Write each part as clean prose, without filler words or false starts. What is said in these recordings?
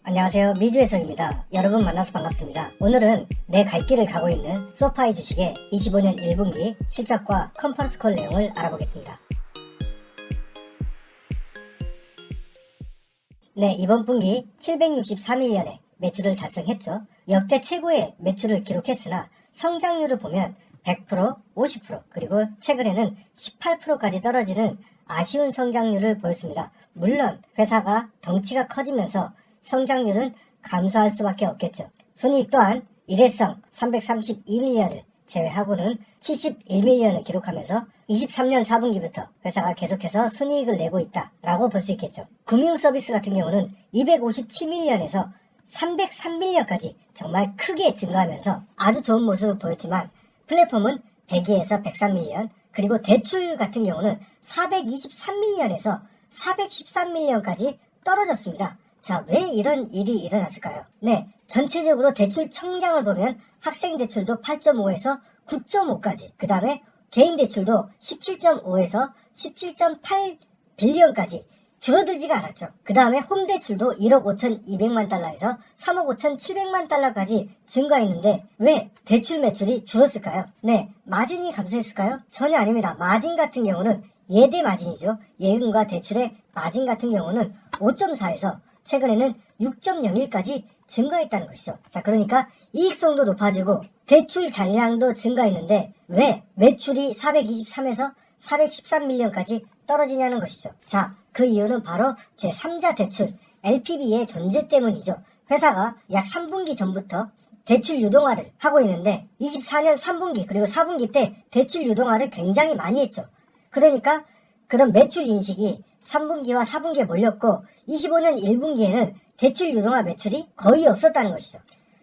안녕하세요, 미주혜석입니다. 여러분 만나서 반갑습니다. 오늘은 내 갈 길을 가고 있는 소파이 주식의 25년 1분기 실적과 컨퍼런스 콜 내용을 알아보겠습니다. 네, 이번 분기 763일년의 매출을 달성했죠. 역대 최고의 매출을 기록했으나 성장률을 보면 100%, 50%, 그리고 최근에는 18%까지 떨어지는 아쉬운 성장률을 보였습니다. 물론 회사가 덩치가 커지면서 성장률은 감소할 수밖에 없겠죠. 순이익 또한 일회성 332밀리언을 제외하고는 71밀리언을 기록하면서 23년 4분기부터 회사가 계속해서 순이익을 내고 있다라고 볼 수 있겠죠. 금융 서비스 같은 경우는 257밀리언에서 303밀리언까지 정말 크게 증가하면서 아주 좋은 모습을 보였지만 플랫폼은 102에서 103밀리언, 그리고 대출 같은 경우는 423밀리언에서 413밀리언까지 떨어졌습니다. 자, 왜 이런 일이 일어났을까요? 네, 전체적으로 대출 청량을 보면 학생 대출도 8.5에서 9.5까지, 그 다음에 개인 대출도 17.5에서 17.8 빌리언까지 줄어들지가 않았죠. 그 다음에 홈 대출도 1억 5,200만 달러에서 3억 5,700만 달러까지 증가했는데 왜 대출 매출이 줄었을까요? 네, 마진이 감소했을까요? 전혀 아닙니다. 마진 같은 경우는 예대 마진이죠. 예금과 대출의 마진 같은 경우는 5.4에서 최근에는 6.01까지 증가했다는 것이죠. 자, 그러니까 이익성도 높아지고 대출 잔량도 증가했는데 왜 매출이 423에서 413밀리언까지 떨어지냐는 것이죠. 자, 그 이유는 바로 제3자 대출 LPB의 존재 때문이죠. 회사가 약 3분기 전부터 대출 유동화를 하고 있는데 24년 3분기 그리고 4분기 때 대출 유동화를 굉장히 많이 했죠. 그러니까 그런 매출 인식이 3분기와 4분기에 몰렸고 25년 1분기에는 대출 유동화 매출이 거의 없었다는 것이죠.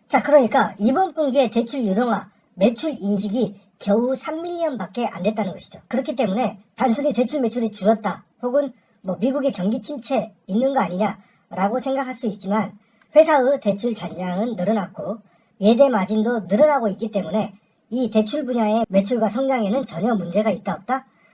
자, 그러니까 이번 분기에 대출 유동화 매출 인식이 겨우 3밀리언밖에 안 됐다는 것이죠. 그렇기 때문에 단순히 대출 매출이 줄었다 혹은 미국의 경기 침체 있는 거 아니냐라고 생각할 수 있지만 회사의 대출 잔량은 늘어났고 예대 마진도 늘어나고 있기 때문에 이 대출 분야의 매출과 성장에는 전혀 문제가 있다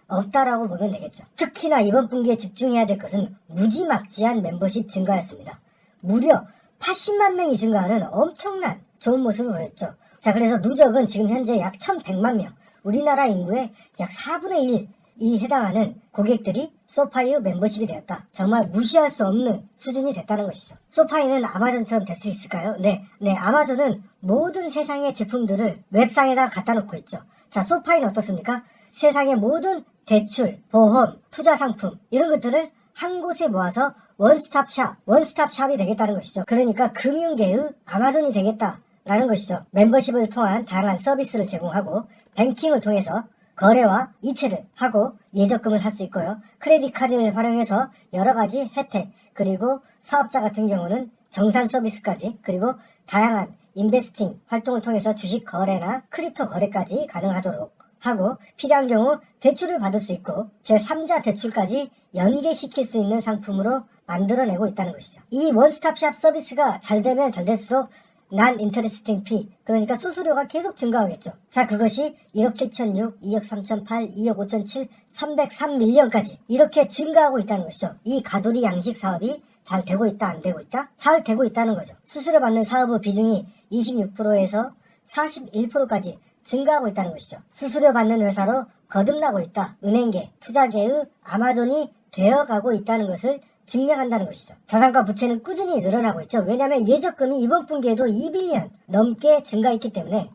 없다라고 보면 되겠죠. 특히나 이번 분기에 집중해야 될 것은 무지막지한 멤버십 증가였습니다. 무려 80만 명이 증가하는 엄청난 좋은 모습을 보였죠. 자, 그래서 누적은 지금 현재 약 1100만 명, 우리나라 인구의 약 4분의 1이 해당하는 고객들이 소파이의 멤버십이 되었다. 정말 무시할 수 없는 수준이 됐다는 것이죠. 소파이는 아마존처럼 될 수 있을까요? 네, 아마존은 모든 세상의 제품들을 웹상에다 갖다 놓고 있죠. 자, 소파이는 어떻습니까? 세상의 모든 대출, 보험, 투자 상품 이런 것들을 한 곳에 모아서 원스톱샵이 되겠다는 것이죠. 그러니까 금융계의 아마존이 되겠다라는 것이죠. 멤버십을 통한 다양한 서비스를 제공하고 뱅킹을 통해서 거래와 이체를 하고 예적금을 할 수 있고요. 크레딧 카드를 활용해서 여러 가지 혜택, 그리고 사업자 같은 경우는 정산 서비스까지, 그리고 다양한 인베스팅 활동을 통해서 주식 거래나 크립토 거래까지 가능하도록 하고 필요한 경우 대출을 받을 수 있고 제3자 대출까지 연계시킬 수 있는 상품으로 만들어내고 있다는 것이죠. 이 원스톱샵 서비스가 잘 되면 잘 될수록 난 인터레스팅 피, 그러니까 수수료가 계속 증가하겠죠. 자, 그것이 1억 7,006, 2억 3,008, 2억 5,007, 303밀리언까지 이렇게 증가하고 있다는 것이죠. 이 가돌이 양식 사업이 잘 되고 있다, 안 되고 있다? 잘 되고 있다는 거죠. 수수료 받는 사업의 비중이 26%에서 41%까지 증가하고 있다는 것이죠. 수수료 받는 회사로 거듭나고 있다. 은행계, 투자계의 아마존이 되어가고 있다는 것을 증명한다는 것이죠. 자산과 부채는 꾸준히 늘어나고 있죠. 왜냐하면 예적금이 이번 분기에도 2빌리언 넘게 증가했기 때문에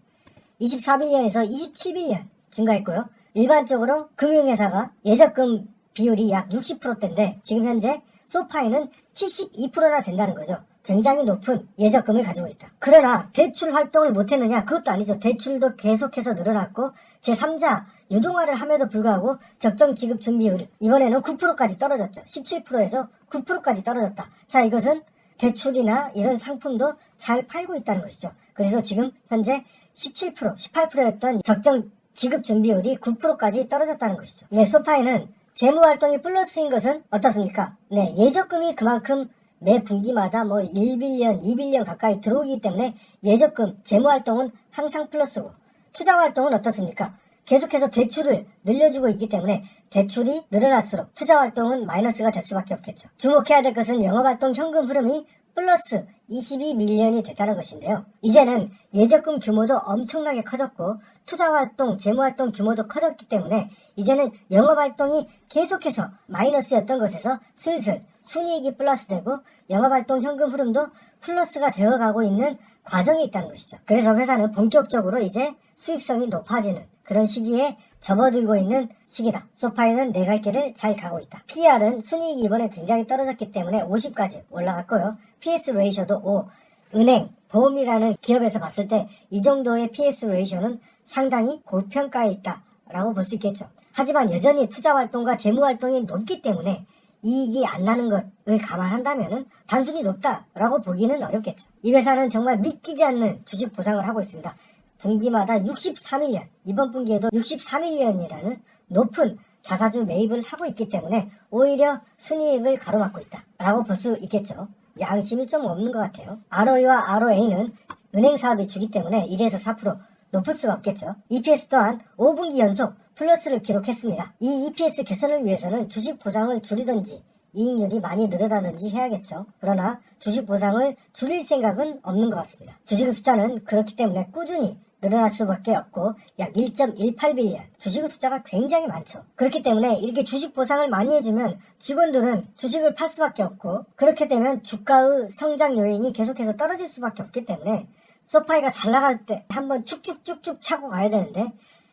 24빌리언에서 27빌리언 증가했고요. 일반적으로 금융회사가 예적금 비율이 약 60%대인데 지금 현재 소파이는 72%나 된다는 거죠. 굉장히 높은 예적금을 가지고 있다. 그러나 대출 활동을 못했느냐? 그것도 아니죠. 대출도 계속해서 늘어났고 제3자 유동화를 함에도 불구하고 적정 지급 준비율이 이번에는 9%까지 떨어졌죠. 17%에서 9%까지 떨어졌다. 자, 이것은 대출이나 이런 상품도 잘 팔고 있다는 것이죠. 그래서 지금 현재 17%, 18%였던 적정 지급 준비율이 9%까지 떨어졌다는 것이죠. 네, 소파이는 재무활동이 플러스인 것은 어떻습니까? 네, 예적금이 그만큼 매 분기마다 1빌리언, 2빌리언 가까이 들어오기 때문에 예적금, 재무활동은 항상 플러스고 투자활동은 어떻습니까? 계속해서 대출을 늘려주고 있기 때문에 대출이 늘어날수록 투자활동은 마이너스가 될 수밖에 없겠죠. 주목해야 될 것은 영업활동 현금 흐름이 플러스 22밀리언이 됐다는 것인데요. 이제는 예적금 규모도 엄청나게 커졌고 투자활동, 재무활동 규모도 커졌기 때문에 이제는 영업활동이 계속해서 마이너스였던 것에서 슬슬 순이익이 플러스되고 영업활동 현금 흐름도 플러스가 되어가고 있는 과정이 있다는 것이죠. 그래서 회사는 본격적으로 이제 수익성이 높아지는 그런 시기에 접어들고 있는 시기다. 소파이는 내 갈 길을 잘 가고 있다. PR은 순이익이 이번에 굉장히 떨어졌기 때문에 50까지 올라갔고요. PS 레이셔도 5. 은행, 보험이라는 기업에서 봤을 때 이 정도의 PS 레이셔는 상당히 고평가에 있다라고 볼 수 있겠죠. 하지만 여전히 투자활동과 재무활동이 높기 때문에 이익이 안 나는 것을 감안한다면 단순히 높다라고 보기는 어렵겠죠. 이 회사는 정말 믿기지 않는 주식 보상을 하고 있습니다. 분기마다 63밀리언, 이번 분기에도 63밀리언이라는 높은 자사주 매입을 하고 있기 때문에 오히려 순이익을 가로막고 있다라고 볼 수 있겠죠. 양심이 좀 없는 것 같아요. ROE와 ROA는 은행 사업이 주기 때문에 1에서 4% 높을 수가 없겠죠. EPS 또한 5분기 연속 플러스를 기록했습니다. 이 EPS 개선을 위해서는 주식 보상을 줄이든지 이익률이 많이 늘어나든지 해야겠죠. 그러나 주식 보상을 줄일 생각은 없는 것 같습니다. 주식 숫자는 그렇기 때문에 꾸준히 늘어날 수밖에 없고 약 1.18빌리언 주식 숫자가 굉장히 많죠. 그렇기 때문에 이렇게 주식 보상을 많이 해주면 직원들은 주식을 팔 수밖에 없고 그렇게 되면 주가의 성장 요인이 계속해서 떨어질 수밖에 없기 때문에 소파이가 잘 나갈 때 한번 쭉쭉쭉쭉 차고 가야 되는데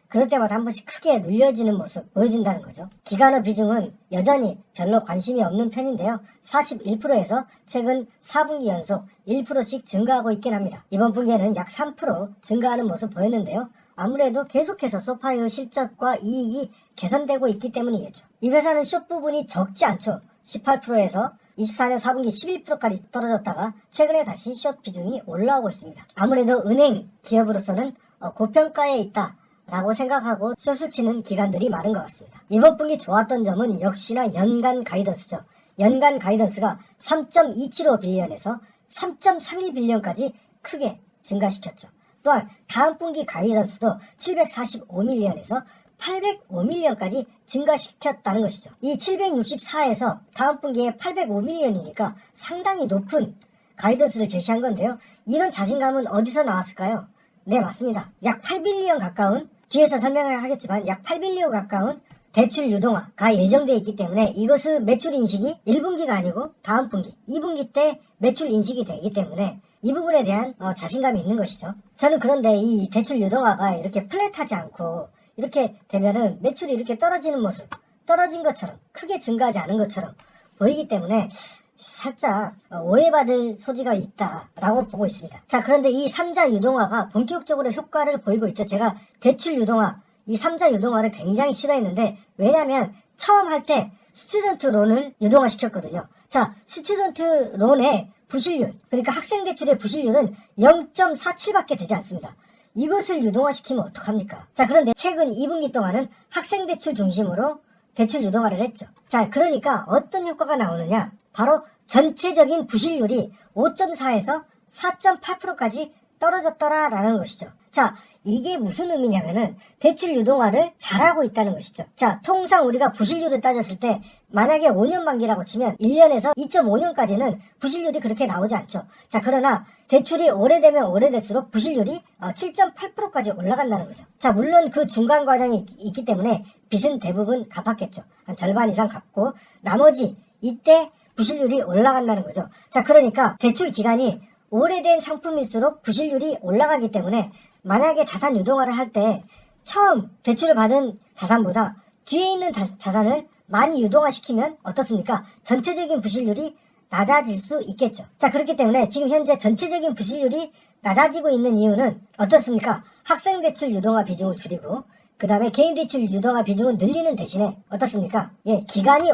그럴 때마다 한 번씩 크게 눌려지는 모습 보여준다는 거죠. 기관의 비중은 여전히 별로 관심이 없는 편인데요. 41%에서 최근 4분기 연속 1%씩 증가하고 있긴 합니다. 이번 분기에는 약 3% 증가하는 모습 보였는데요. 아무래도 계속해서 소파이의 실적과 이익이 개선되고 있기 때문이겠죠. 이 회사는 숏 부분이 적지 않죠. 18%에서 24년 4분기 11%까지 떨어졌다가 최근에 다시 숏 비중이 올라오고 있습니다. 아무래도 은행 기업으로서는 고평가에 있다 라고 생각하고 숏을 치는 기관들이 많은 것 같습니다. 이번 분기 좋았던 점은 역시나 연간 가이던스죠. 연간 가이던스가 3.275빌리언에서 3.31빌리언까지 크게 증가시켰죠. 또한 다음 분기 가이던스도 745밀리언에서 805밀리언까지 증가시켰다는 것이죠. 이 764에서 다음 분기에 805밀리언이니까 상당히 높은 가이던스를 제시한 건데요. 이런 자신감은 어디서 나왔을까요? 네, 맞습니다. 약 8빌리언 가까운, 뒤에서 설명을 하겠지만 약 8빌리언 가까운 대출 유동화가 예정되어 있기 때문에 이것은 매출 인식이 1분기가 아니고 다음 분기, 2분기 때 매출 인식이 되기 때문에 이 부분에 대한 자신감이 있는 것이죠. 저는 그런데 이 대출 유동화가 이렇게 플랫하지 않고 이렇게 되면은 매출이 이렇게 떨어지는 모습, 떨어진 것처럼 크게 증가하지 않은 것처럼 보이기 때문에 살짝 오해받을 소지가 있다라고 보고 있습니다. 자, 그런데 이 3자 유동화가 본격적으로 효과를 보이고 있죠. 제가 대출 유동화, 이 3자 유동화를 굉장히 싫어했는데 왜냐하면 처음 할 때 스튜던트 론을 유동화 시켰거든요. 자, 스튜던트 론의 부실률, 그러니까 학생 대출의 부실률은 0.47밖에 되지 않습니다. 이것을 유동화시키면 어떡합니까? 자, 그런데 최근 2분기 동안은 학생 대출 중심으로 대출 유동화를 했죠. 자, 그러니까 어떤 효과가 나오느냐? 바로 전체적인 부실률이 5.4에서 4.8%까지 떨어졌더라라는 것이죠. 자, 이게 무슨 의미냐면은 대출 유동화를 잘하고 있다는 것이죠. 자, 통상 우리가 부실률을 따졌을 때 만약에 5년 만기라고 치면 1년에서 2.5년까지는 부실률이 그렇게 나오지 않죠. 자, 그러나 대출이 오래되면 오래될수록 부실률이 7.8%까지 올라간다는 거죠. 자, 물론 그 중간 과정이 있기 때문에 빚은 대부분 갚았겠죠. 한 절반 이상 갚고 나머지 이때 부실률이 올라간다는 거죠. 자, 그러니까 대출 기간이 오래된 상품일수록 부실률이 올라가기 때문에 만약에 자산 유동화를 할 때 처음 대출을 받은 자산보다 뒤에 있는 자산을 많이 유동화시키면 어떻습니까? 전체적인 부실률이 낮아질 수 있겠죠. 자, 그렇기 때문에 지금 현재 전체적인 부실률이 낮아지고 있는 이유는 어떻습니까? 학생 대출 유동화 비중을 줄이고 그 다음에 개인 대출 유동화 비중을 늘리는 대신에 어떻습니까? 예, 기간이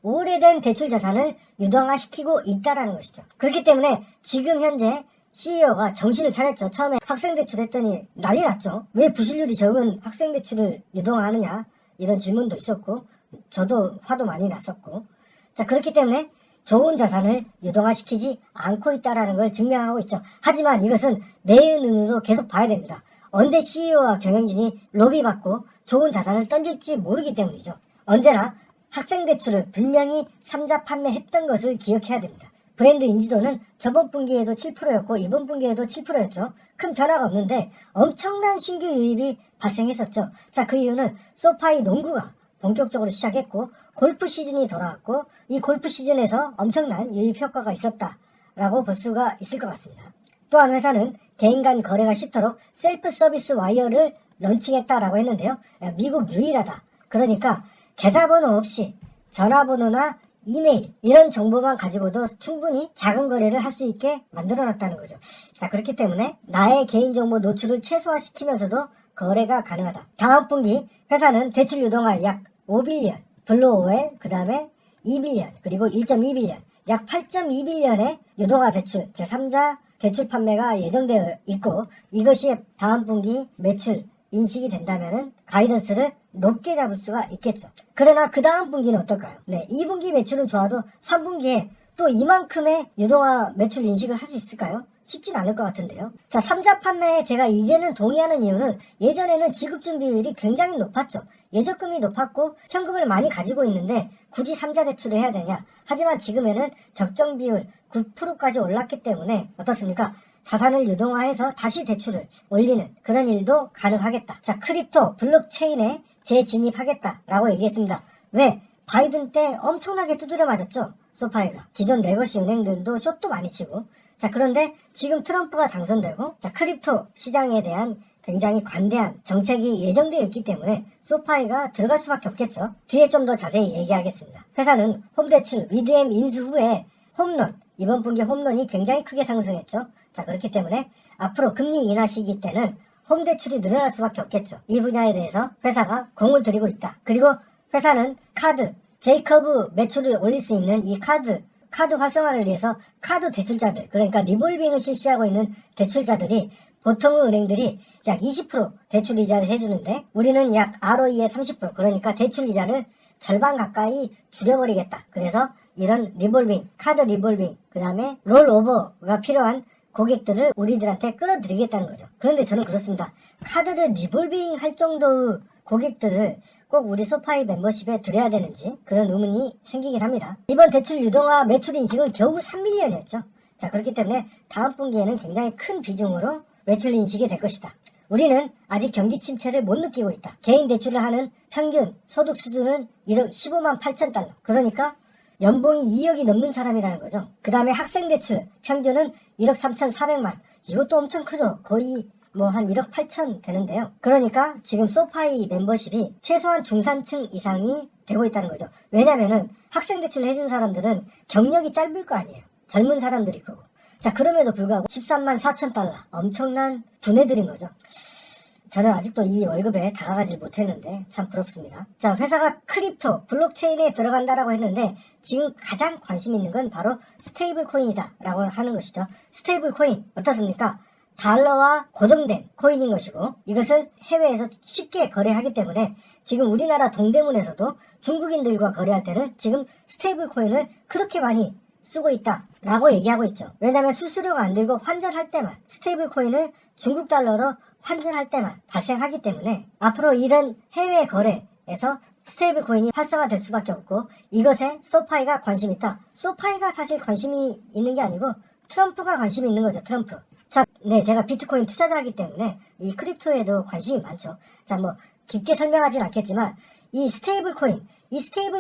오래된 대출 자산을 유동화시키고 있다라는 것이죠. 그렇기 때문에 지금 현재 CEO가 정신을 차렸죠. 처음에 학생 대출 했더니 난리 났죠. 왜 부실률이 적은 학생 대출을 유동화하느냐 이런 질문도 있었고 저도 화도 많이 났었고 자, 그렇기 때문에 좋은 자산을 유동화시키지 않고 있다라는 걸 증명하고 있죠. 하지만 이것은 내 눈으로 계속 봐야 됩니다. 언제 CEO와 경영진이 로비받고 좋은 자산을 던질지 모르기 때문이죠. 언제나 학생 대출을 분명히 삼자 판매했던 것을 기억해야 됩니다. 브랜드 인지도는 저번 분기에도 7%였고 이번 분기에도 7%였죠. 큰 변화가 없는데 엄청난 신규 유입이 발생했었죠. 자, 그 이유는 소파이 농구가 본격적으로 시작했고 골프 시즌이 돌아왔고 이 골프 시즌에서 엄청난 유입 효과가 있었다라고 볼 수가 있을 것 같습니다. 또한 회사는 개인 간 거래가 쉽도록 셀프 서비스 와이어를 런칭했다라고 했는데요. 미국 유일하다. 그러니까 계좌번호 없이 전화번호나 이메일 이런 정보만 가지고도 충분히 작은 거래를 할 수 있게 만들어놨다는 거죠. 자, 그렇기 때문에 나의 개인정보 노출을 최소화시키면서도 거래가 가능하다. 다음 분기 회사는 대출 유동화 약 5빌리언, 블루5엘, 그 다음에 2빌리언, 그리고 1.2빌리언, 약 8.2빌리언의 유동화 대출, 제3자 대출 판매가 예정되어 있고 이것이 다음 분기 매출 인식이 된다면은 가이던스를 높게 잡을 수가 있겠죠. 그러나 그 다음 분기는 어떨까요? 네, 2분기 매출은 좋아도 3분기에 또 이만큼의 유동화 매출 인식을 할 수 있을까요? 쉽진 않을 것 같은데요. 자, 3자 판매에 제가 이제는 동의하는 이유는 예전에는 지급 준비율이 굉장히 높았죠. 예적금이 높았고 현금을 많이 가지고 있는데 굳이 3자 대출을 해야 되냐. 하지만 지금에는 적정 비율 9%까지 올랐기 때문에 어떻습니까? 자산을 유동화해서 다시 대출을 올리는 그런 일도 가능하겠다. 자, 크립토, 블록체인에 재진입하겠다라고 얘기했습니다. 왜? 바이든 때 엄청나게 두드려 맞았죠. 소파이가. 기존 레거시 은행들도 숏도 많이 치고. 자, 그런데 지금 트럼프가 당선되고 자, 크립토 시장에 대한 굉장히 관대한 정책이 예정되어 있기 때문에 소파이가 들어갈 수밖에 없겠죠. 뒤에 좀 더 자세히 얘기하겠습니다. 회사는 홈대출 위드엠 인수 후에 홈런, 이번 분기 홈런이 굉장히 크게 상승했죠. 자, 그렇기 때문에 앞으로 금리 인하 시기 때는 홈대출이 늘어날 수밖에 없겠죠. 이 분야에 대해서 회사가 공을 들이고 있다. 그리고 회사는 카드, 제이커브 매출을 올릴 수 있는 이 카드 활성화를 위해서 카드 대출자들, 그러니까 리볼빙을 실시하고 있는 대출자들이 보통의 은행들이 약 20% 대출 이자를 해주는데 우리는 약 ROE의 30%, 그러니까 대출 이자를 절반 가까이 줄여버리겠다. 그래서 이런 리볼빙, 카드 리볼빙, 그 다음에 롤오버가 필요한 고객들을 우리들한테 끌어들이겠다는 거죠. 그런데 저는 그렇습니다. 카드를 리볼빙 할 정도의 고객들을 꼭 우리 소파이 멤버십에 들여야 되는지 그런 의문이 생기긴 합니다. 이번 대출 유동화 매출 인식은 겨우 3밀리언이었죠. 자, 그렇기 때문에 다음 분기에는 굉장히 큰 비중으로 매출 인식이 될 것이다. 우리는 아직 경기 침체를 못 느끼고 있다. 개인 대출을 하는 평균 소득 수준은 15만 8천 달러. 그러니까 연봉이 2억이 넘는 사람이라는 거죠. 그 다음에 학생 대출 평균은 1억 3,400만. 이것도 엄청 크죠. 거의 뭐 한 1억 8천 되는데요. 그러니까 지금 소파이 멤버십이 최소한 중산층 이상이 되고 있다는 거죠. 왜냐면은 학생 대출을 해준 사람들은 경력이 짧을 거 아니에요. 젊은 사람들이 거고. 자, 그럼에도 불구하고 13만 4천 달러. 엄청난 두뇌들인 거죠. 저는 아직도 이 월급에 다가가지 못했는데 참 부럽습니다. 자, 회사가 크립토, 블록체인에 들어간다라고 했는데 지금 가장 관심 있는 건 바로 스테이블 코인이다 라고 하는 것이죠. 스테이블 코인 어떻습니까? 달러와 고정된 코인인 것이고 이것을 해외에서 쉽게 거래하기 때문에 지금 우리나라 동대문에서도 중국인들과 거래할 때는 지금 스테이블 코인을 그렇게 많이 쓰고 있다라고 얘기하고 있죠. 왜냐하면 수수료가 안 들고 환전할 때만 스테이블 코인을 중국 달러로 환전할 때만 발생하기 때문에 앞으로 이런 해외 거래에서 스테이블 코인이 활성화될 수밖에 없고 이것에 소파이가 관심이 있다. 소파이가 사실 관심이 있는 게 아니고 트럼프가 관심이 있는 거죠. 트럼프. 자, 네, 제가 비트코인 투자자이기 때문에 이 크립토에도 관심이 많죠. 자, 뭐 깊게 설명하진 않겠지만 이 스테이블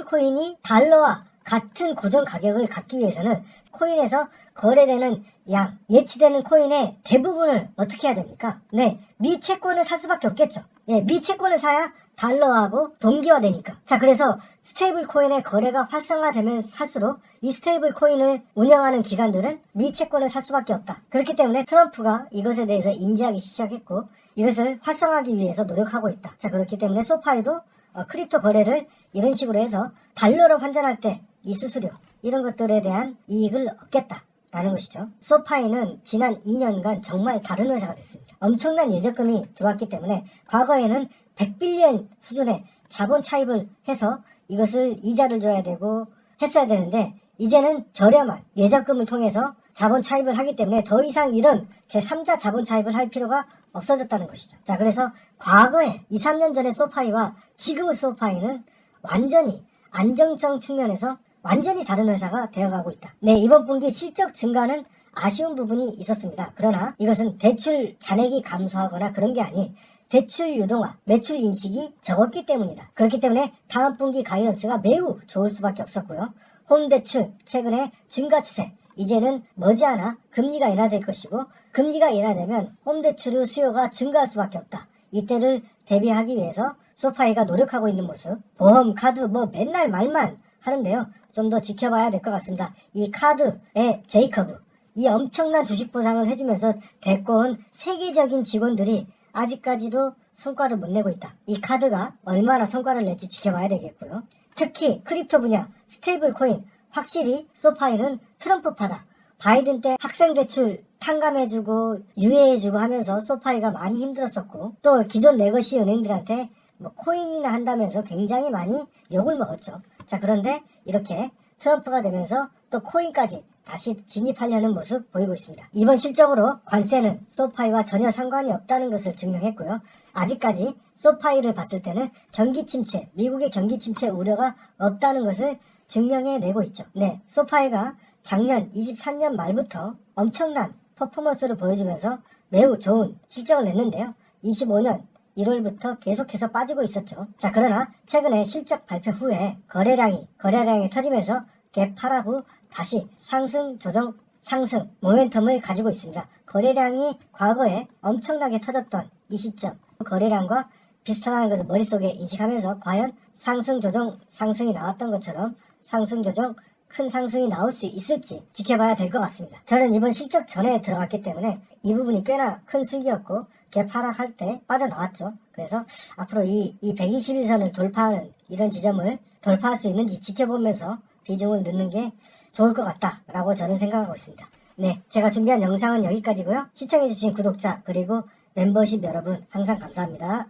코인이 달러와 같은 고정 가격을 갖기 위해서는 코인에서 거래되는 양, 예치되는 코인의 대부분을 어떻게 해야 됩니까? 네, 미 채권을 살 수밖에 없겠죠. 예, 미 채권을 사야 달러하고 동기화되니까. 자, 그래서 스테이블 코인의 거래가 활성화되면 할수록 이 스테이블 코인을 운영하는 기관들은 미 채권을 살 수밖에 없다. 그렇기 때문에 트럼프가 이것에 대해서 인지하기 시작했고 이것을 활성화하기 위해서 노력하고 있다. 자, 그렇기 때문에 소파이도 크립토 거래를 이런 식으로 해서 달러로 환전할 때 이 수수료 이런 것들에 대한 이익을 얻겠다라는 것이죠. 소파이는 지난 2년간 정말 다른 회사가 됐습니다. 엄청난 예적금이 들어왔기 때문에 과거에는 100빌리언 수준의 자본 차입을 해서 이것을 이자를 줘야 되고 했어야 되는데 이제는 저렴한 예적금을 통해서 자본 차입을 하기 때문에 더 이상 이런 제3자 자본 차입을 할 필요가 없어졌다는 것이죠. 자, 그래서 과거에 2, 3년 전의 소파이와 지금의 소파이는 완전히 안정성 측면에서 완전히 다른 회사가 되어가고 있다. 네, 이번 분기 실적 증가는 아쉬운 부분이 있었습니다. 그러나 이것은 대출 잔액이 감소하거나 그런 게 아닌 대출 유동화, 매출 인식이 적었기 때문이다. 그렇기 때문에 다음 분기 가이던스가 매우 좋을 수밖에 없었고요. 홈대출 최근에 증가 추세, 이제는 머지않아 금리가 인하될 것이고 금리가 인하되면 홈대출의 수요가 증가할 수밖에 없다. 이때를 대비하기 위해서 소파이가 노력하고 있는 모습, 보험, 카드 뭐 맨날 말만 하는데요. 좀 더 지켜봐야 될 것 같습니다. 이 카드의 제이커브, 이 엄청난 주식 보상을 해주면서 데리고 온 세계적인 직원들이 아직까지도 성과를 못 내고 있다. 이 카드가 얼마나 성과를 낼지 지켜봐야 되겠고요. 특히 크립토 분야, 스테이블 코인, 확실히 소파이는 트럼프파다. 바이든 때 학생 대출 탕감해주고 유예해주고 하면서 소파이가 많이 힘들었었고, 또 기존 레거시 은행들한테 뭐 코인이나 한다면서 굉장히 많이 욕을 먹었죠. 자, 그런데 이렇게 트럼프가 되면서 또 코인까지 다시 진입하려는 모습 보이고 있습니다. 이번 실적으로 관세는 소파이와 전혀 상관이 없다는 것을 증명했고요. 아직까지 소파이를 봤을 때는 경기 침체, 미국의 경기 침체 우려가 없다는 것을 증명해내고 있죠. 네, 소파이가 작년 23년 말부터 엄청난 퍼포먼스를 보여주면서 매우 좋은 실적을 냈는데요. 25년 1월부터 계속해서 빠지고 있었죠. 자, 그러나 최근에 실적 발표 후에 거래량이 터지면서 갭 하락 후 다시 상승, 조정, 상승 모멘텀을 가지고 있습니다. 거래량이 과거에 엄청나게 터졌던 이 시점, 거래량과 비슷하다는 것을 머릿속에 인식하면서 과연 상승, 조정, 상승이 나왔던 것처럼 상승, 조정, 큰 상승이 나올 수 있을지 지켜봐야 될 것 같습니다. 저는 이번 실적 전에 들어갔기 때문에 이 부분이 꽤나 큰 수익이었고 갭 하락할 때 빠져나왔죠. 그래서 앞으로 이 121선을 돌파하는 이런 지점을 돌파할 수 있는지 지켜보면서 비중을 넣는 게 좋을 것 같다라고 저는 생각하고 있습니다. 네, 제가 준비한 영상은 여기까지고요. 시청해주신 구독자 그리고 멤버십 여러분 항상 감사합니다.